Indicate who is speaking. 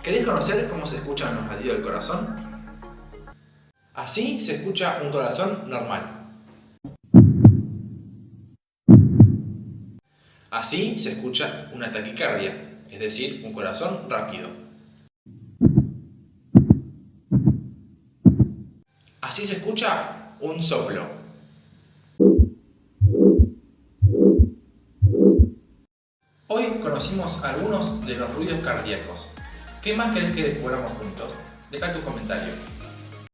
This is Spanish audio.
Speaker 1: ¿Querés conocer cómo se escuchan los latidos del corazón? Así se escucha un corazón normal. Así se escucha una taquicardia, es decir, un corazón rápido. Así se escucha un soplo. Hoy conocimos algunos de los ruidos cardíacos. ¿Qué más querés que descubramos juntos? Deja tu comentario.